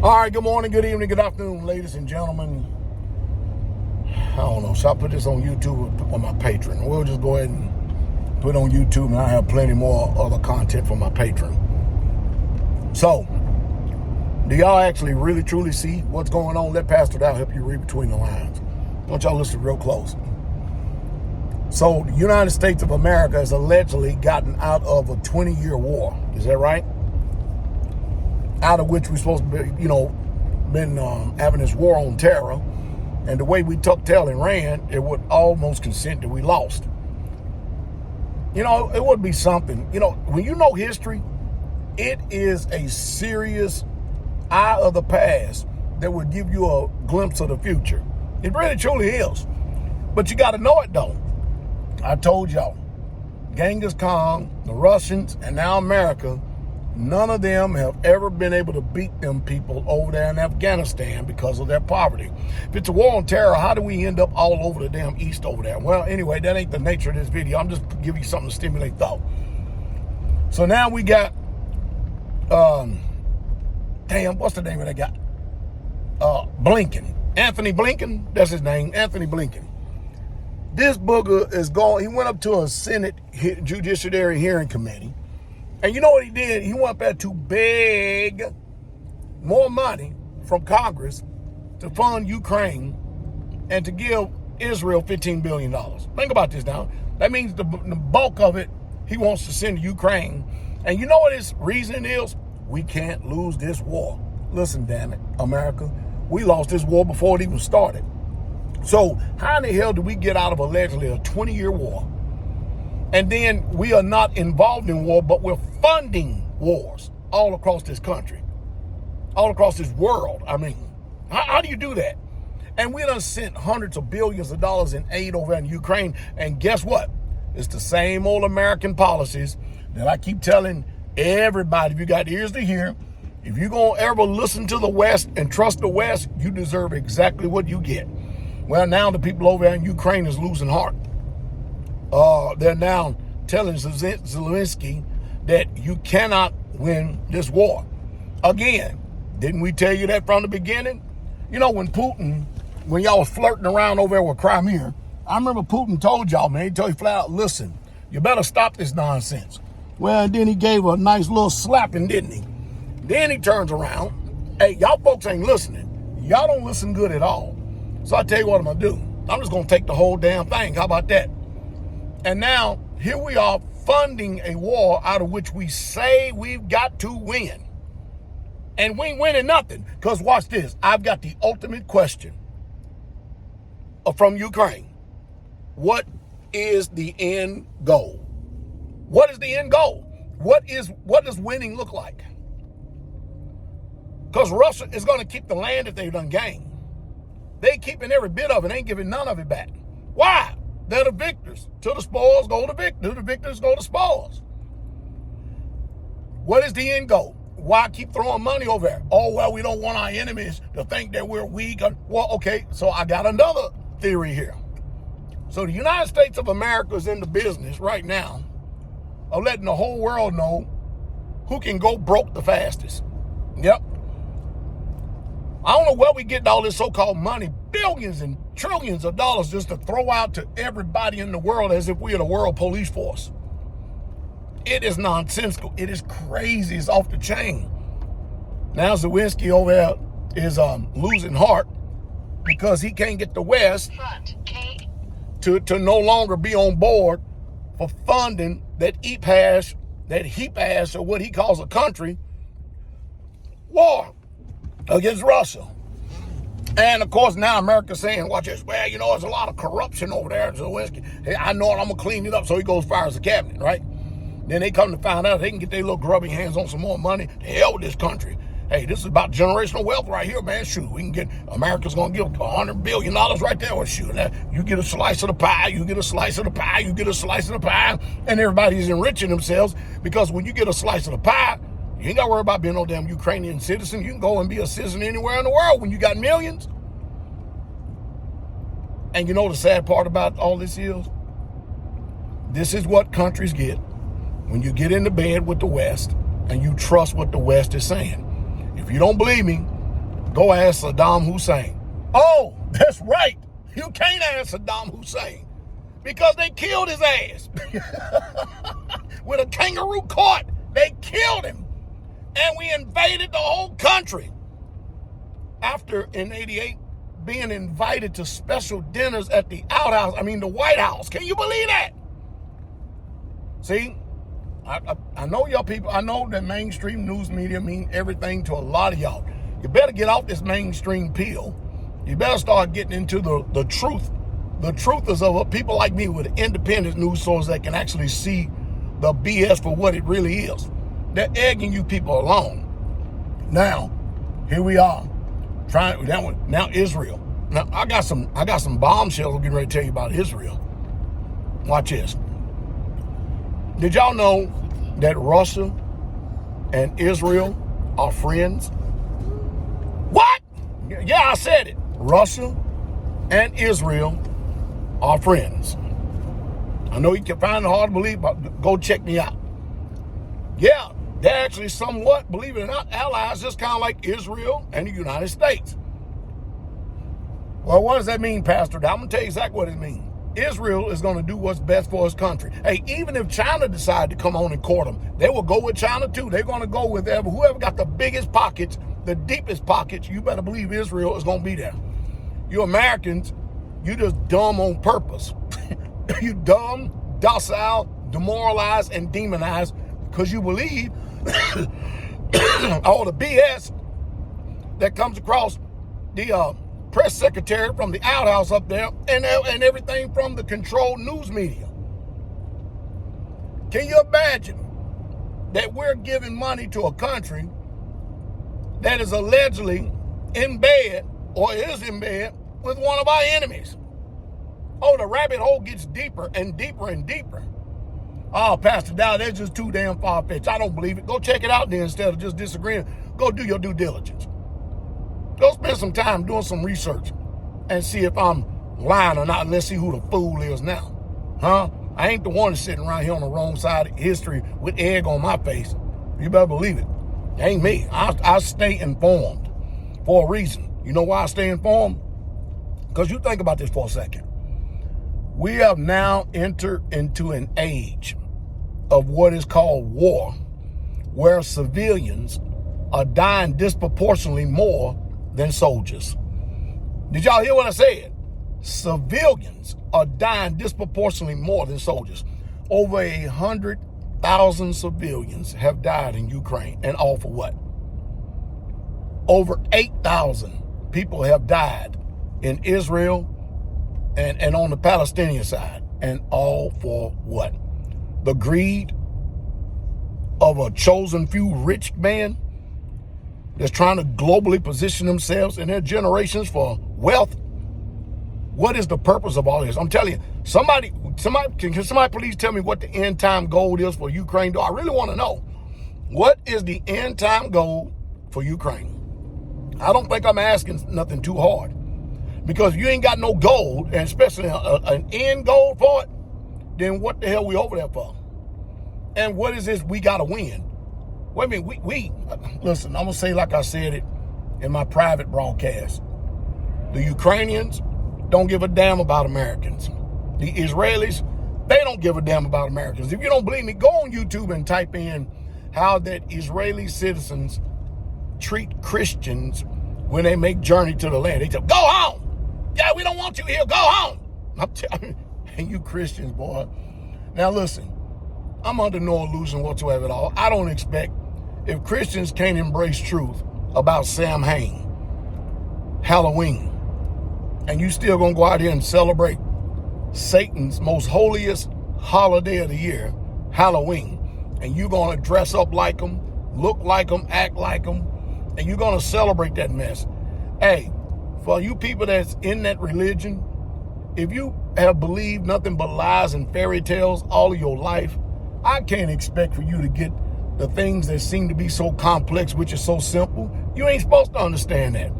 All right, good morning, good evening, good afternoon, ladies and gentlemen. I don't know, should I put this on YouTube or on my Patreon? We'll just go ahead and put it on YouTube, and I have plenty more other content for my Patreon. So, do y'all actually really truly see what's going on? Let Pastor Dowell help you read between the lines. I want y'all to listen real close. So, the United States of America has allegedly gotten out of a 20-year war. Is that right? Out of which we're supposed to be, been having this war on terror. And the way we took tail and ran, it would almost consent that we lost. It would be something. When you know history, it is a serious eye of the past that would give you a glimpse of the future. It really truly is. But you got to know it, though. I told y'all, Genghis Khan, the Russians, and now America, none of them have ever been able to beat them people over there in Afghanistan because of their poverty. If it's a war on terror, how do we end up all over the damn East over there? Well, anyway, that ain't the nature of this video. I'm just giving you something to stimulate thought. So now we got, what's the name of that guy? Blinken. Anthony Blinken, that's his name, Anthony Blinken. This booger is gone. He went up to a Senate Judiciary Hearing Committee. And you know what he did? He went up there to beg more money from Congress to fund Ukraine and to give Israel $15 billion. Think about this now. That means the bulk of it he wants to send to Ukraine. And you know what his reasoning is? We can't lose this war. Listen, damn it, America. We lost this war before it even started. So how in the hell did we get out of allegedly a 20-year war? And then we are not involved in war, but we're funding wars all across this country, all across this world. I mean, how do you do that? And we done sent hundreds of billions of dollars in aid over in Ukraine. And guess what? It's the same old American policies that I keep telling everybody. If you got ears to hear, if you're going to ever listen to the West and trust the West, you deserve exactly what you get. Well, now the people over there in Ukraine is losing heart. They're now telling Zelensky that you cannot win this war. Again, didn't we tell you that from the beginning? When y'all was flirting around over there with Crimea, I remember Putin told y'all, man, he told you flat out, listen, you better stop this nonsense. Well, then he gave a nice little slapping, didn't he? Then he turns around, hey, y'all folks ain't listening. Y'all don't listen good at all. So I tell you what I'm going to do. I'm just going to take the whole damn thing. How about that? And now, here we are funding a war out of which we say we've got to win. And we ain't winning nothing. Because watch this. I've got the ultimate question from Ukraine. What is the end goal? What is the end goal? What does winning look like? Because Russia is going to keep the land that they've done gained. They keeping every bit of it, ain't giving none of it back. Why? They're the victors. To the spoils go the victors. The victors go the spoils. What is the end goal? Why keep throwing money over there? Oh, well, we don't want our enemies to think that we're weak. Well, okay, so I got another theory here. So the United States of America is in the business right now of letting the whole world know who can go broke the fastest. Yep. I don't know where we get all this so-called money, billions and trillions of dollars just to throw out to everybody in the world as if we are the world police force. It is nonsensical. It is crazy. It's off the chain. Now Zelensky over there is losing heart because he can't get the West to no longer be on board for funding that heap ass, or what he calls a country, war against Russia. And of course now America's saying, watch this, well, there's a lot of corruption over there. Zelensky, hey, I know it, I'm going to clean it up. So he goes fires the cabinet, right? Then they come to find out they can get their little grubby hands on some more money. To hell with this country. Hey, this is about generational wealth right here, man. Shoot, we can get, America's going to give $100 billion right there. Well, shoot, you get a slice of the pie, you get a slice of the pie, you get a slice of the pie. And everybody's enriching themselves because when you get a slice of the pie, you ain't got to worry about being no damn Ukrainian citizen. You can go and be a citizen anywhere in the world when you got millions. And you know the sad part about all this is? This is what countries get when you get into bed with the West and you trust what the West is saying. If you don't believe me, Go ask Saddam Hussein. Oh, that's right. You can't ask Saddam Hussein because they killed his ass. With a kangaroo court, they killed him. And we invaded the whole country. After, in 88, being invited to special dinners at the the White House. Can you believe that? See, I know y'all people, I know that mainstream news media mean everything to a lot of y'all. You better get off this mainstream pill. You better start getting into the truth. The truth is of people like me with an independent news source that can actually see the BS for what it really is. They're egging you people along. Now, here we are. Now Israel. Now I got some bombshells I'm getting ready to tell you about Israel. Watch this. Did y'all know that Russia and Israel are friends? What? Yeah, I said it. Russia and Israel are friends. I know you can find it hard to believe, but go check me out. Yeah, they're actually somewhat, believe it or not, allies, just kind of like Israel and the United States. Well, what does that mean, Pastor Dowell? I'm going to tell you exactly what it means. Israel is going to do what's best for his country. Hey, even if China decide to come on and court them, they will go with China too. They're going to go with whoever got the biggest pockets, the deepest pockets. You better believe Israel is going to be there. You Americans, you just dumb on purpose. You dumb, docile, demoralized, and demonized because you believe all the BS that comes across the press secretary from the outhouse up there and everything from the controlled news media. Can you imagine that we're giving money to a country that is allegedly in bed or is in bed with one of our enemies? Oh, the rabbit hole gets deeper and deeper and deeper. Oh, Pastor Dowell, that's just too damn far-fetched. I don't believe it. Go check it out then instead of just disagreeing. Go do your due diligence. Go spend some time doing some research and see if I'm lying or not. And let's see who the fool is now. Huh? I ain't the one that's sitting around here on the wrong side of history with egg on my face. You better believe it. It ain't me. I stay informed for a reason. You know why I stay informed? Because you think about this for a second. We have now entered into an age of what is called war, where civilians are dying disproportionately more than soldiers. Did y'all hear what I said? Civilians are dying disproportionately more than soldiers. Over 100,000 civilians have died in Ukraine, and all for what? Over 8,000 people have died in Israel and on the Palestinian side, and all for what? The greed of a chosen few rich men that's trying to globally position themselves and their generations for wealth. What is the purpose of all this? I'm telling you, can somebody please tell me what the end time goal is for Ukraine? I really want to know. What is the end time goal for Ukraine? I don't think I'm asking nothing too hard. Because if you ain't got no goal, and especially an end goal for it, then what the hell we over there for? And what is this we got to win? Wait a minute, we listen, I'm going to say like I said it in my private broadcast. The Ukrainians don't give a damn about Americans. The Israelis, they don't give a damn about Americans. If you don't believe me, go on YouTube and type in how that Israeli citizens treat Christians when they make journey to the land. They tell, go home. Yeah, we don't want you here. Go home. I'm telling you, and you Christians, boy. Now listen, I'm under no illusion whatsoever at all. I don't expect, if Christians can't embrace truth about Samhain, Halloween, and you still gonna go out here and celebrate Satan's most holiest holiday of the year, Halloween, and you're gonna dress up like them, look like them, act like them, and you're gonna celebrate that mess. Hey, for you people that's in that religion, if you have believed nothing but lies and fairy tales all of your life, I can't expect for you to get the things that seem to be so complex, which is so simple. You ain't supposed to understand that.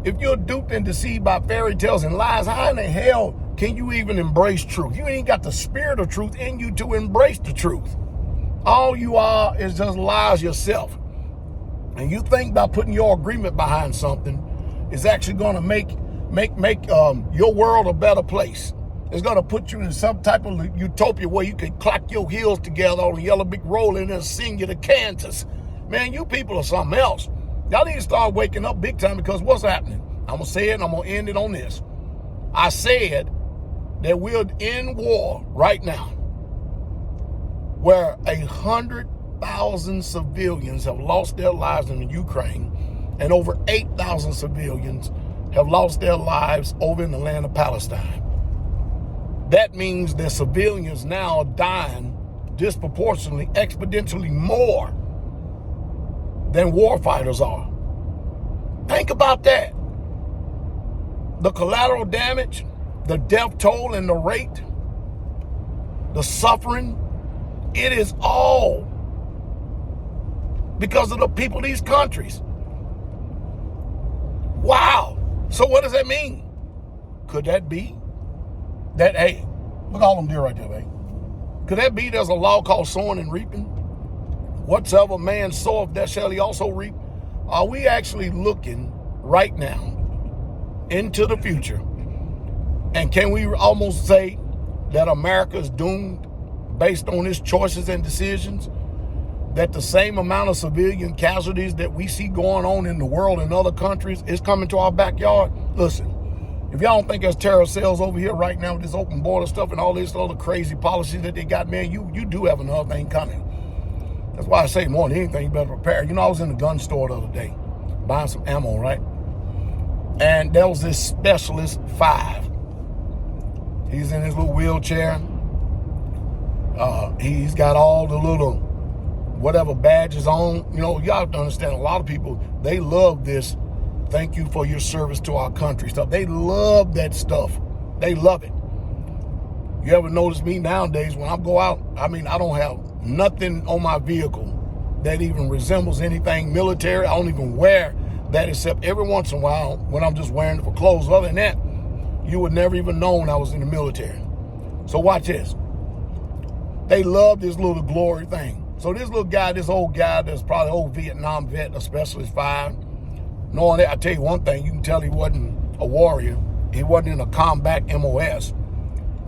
If you're duped and deceived by fairy tales and lies, how in the hell can you even embrace truth? You ain't got the spirit of truth in you to embrace the truth. All you are is just lies yourself. and you think by putting your agreement behind something is actually going to make your world a better place. It's going to put you in some type of utopia where you can clack your heels together on the yellow brick road and then sing you to Kansas. Man, you people are something else. Y'all need to start waking up big time, because what's happening? I'm going to say it and I'm going to end it on this. I said that we're in war right now where 100,000 civilians have lost their lives in the Ukraine, and over 8,000 civilians have lost their lives over in the land of Palestine. That means that civilians now are dying disproportionately, exponentially more than war fighters are. Think about that. The collateral damage, the death toll and the rate, the suffering, it is all because of the people of these countries. Wow. So what does that mean? Could that be that, hey, look at all them deer right there, babe. Could that be there's a law called sowing and reaping? Whatsoever man soweth, that shall he also reap. Are we actually looking right now into the future? And can we almost say that America is doomed based on its choices and decisions? That the same amount of civilian casualties that we see going on in the world in other countries is coming to our backyard? Listen, if y'all don't think there's terrorist cells over here right now with this open border stuff and all this other crazy policies that they got, man, you do have another thing coming. That's why I say more than anything, you better prepare. You know, I was in the gun store the other day buying some ammo, right? And there was this Specialist 5. He's in his little wheelchair. He's got all the little whatever badges on. You know, you have to understand, a lot of people, they love this thank you for your service to our country stuff. They love that stuff. They love it. You ever notice me nowadays when I go out, I mean, I don't have nothing on my vehicle that even resembles anything military. I don't even wear that except every once in a while when I'm just wearing it for clothes. Other than that, you would never even known I was in the military. So watch this. They love this little glory thing. So this little guy, this old guy that's probably an old Vietnam vet, a Specialist 5, knowing that, I tell you one thing, you can tell he wasn't a warrior. He wasn't in a combat MOS,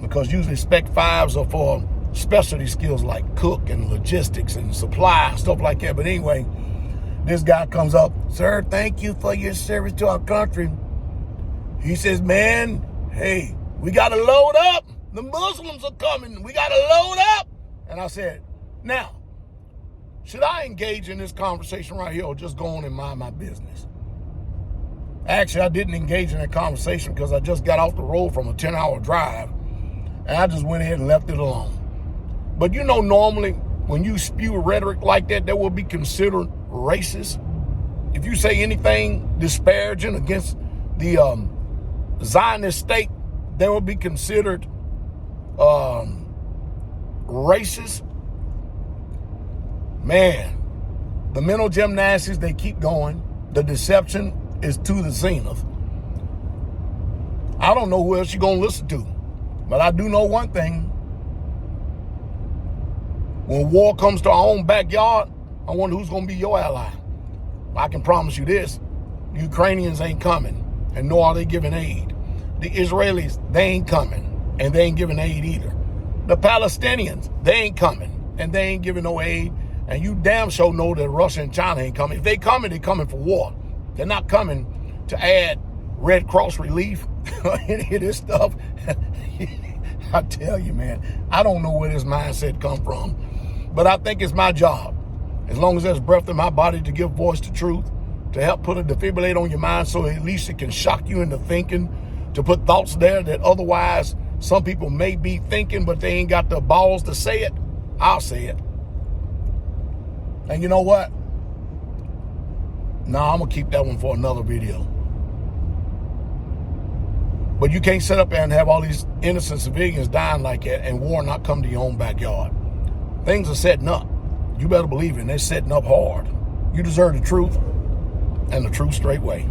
because usually Spec 5s are for specialty skills like cook and logistics and supply and stuff like that. But anyway, this guy comes up, sir, thank you for your service to our country. He says, man, hey, we got to load up. The Muslims are coming. We got to load up. And I said, now, should I engage in this conversation right here or just go on and mind my business? Actually, I didn't engage in that conversation because I just got off the road from a 10-hour drive, and I just went ahead and left it alone. But you know, normally when you spew rhetoric like that, that will be considered racist. If you say anything disparaging against the Zionist state, that will be considered racist. Man, the mental gymnastics, they keep going. The deception is to the zenith. I don't know who else you're going to listen to, but I do know one thing. When war comes to our own backyard, I wonder who's going to be your ally. I can promise you this. The Ukrainians ain't coming, and nor are they giving aid. The Israelis, they ain't coming, and they ain't giving aid either. The Palestinians, they ain't coming, and they ain't giving no aid. And you damn sure know that Russia and China ain't coming. If they coming, they coming for war. They're not coming to add Red Cross relief or any of this stuff. I tell you, man, I don't know where this mindset come from. But I think it's my job, as long as there's breath in my body, to give voice to truth, to help put a defibrillator on your mind so at least it can shock you into thinking, to put thoughts there that otherwise some people may be thinking, but they ain't got the balls to say it. I'll say it. And you know what? Nah, I'm going to keep that one for another video. But you can't sit up there and have all these innocent civilians dying like that and war not come to your own backyard. Things are setting up. You better believe it. They're setting up hard. You deserve the truth, and the truth straightway.